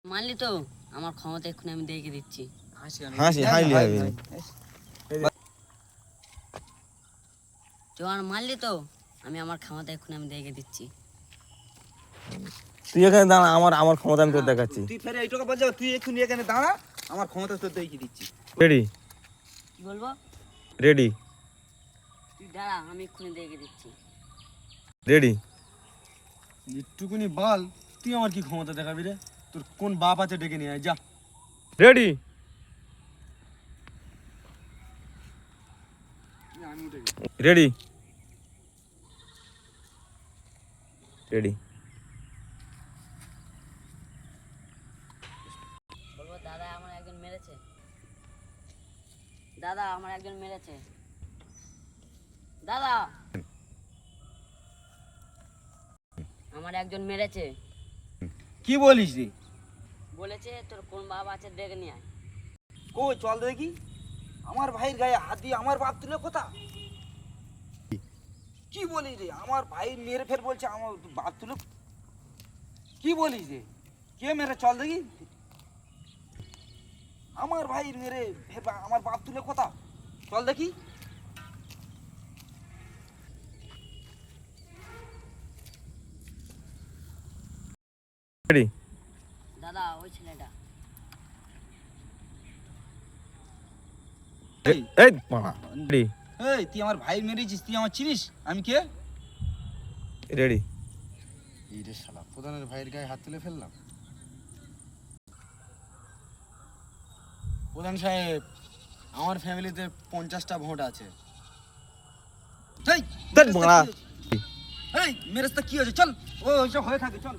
মানলি তো আমার ক্ষমতা এক্ষুনি আমি দেখে দিচ্ছি। হাসি হাইলি হাইলি জোয়ান মানলি তো আমি আমার ক্ষমতা এক্ষুনি আমি দেখে দিচ্ছি। তুই এখানে দাঁড়া, আমার আমার ক্ষমতা আমি তোর দেখাচ্ছি। তুই ফেরে এইটুকু বলছ, তুই এক্ষুনি এখানে দাঁড়া, আমার ক্ষমতা তোর দেখিয়ে দিচ্ছি। রেডি কি বলবো? রেডি তুই দাঁড়া, আমি এক্ষুনি দেখে দিচ্ছি। রেডি একটুকুনি বল, তুই আমার কি ক্ষমতা দেখাবি রে? তোর কোন বাপ আছে ডেকে নিয়ে আয়, যা। রেডি রেডি রেডি বলবো দাদা আমার একজন মেরেছে, দাদা আমার একজন মেরেছে, দাদা আমার একজন মেরেছে। কি বলিস রে? বলেছে তোর কোন বাবা আছে ডেকে নিয়ে আয়। কই চল দেখি। আমার ভাইয়ের গায়ে হাত দিয়ে আমার বাপ তুলে কথা। কি বলিস রে? আমার ভাই মেরে ফের বলছে আমার বাপ তুলে। কি বলিস রে? কে মেরে? চল দেখি। আমার ভাই মেরে ফের আমার বাপ তুলে কথা। চল দেখি। রেডি দাদা ওই ছেলেটা। এই মামা রেডি এই তুই আমার ভাই মেরেছিস, তুই আমার চিনিস আমি কে? রেডি এই রে শালা, প্রধানের ভাইয়ের গায়ে হাত তুলে ফেললাম। প্রধান সাহেব, আমার ফ্যামিলিতে 50টা ভোট আছে। এই দেখ মারা এই মেরেজটা কি হয়েছে? চল, ও ওইসব হয়ে থাকে, চল।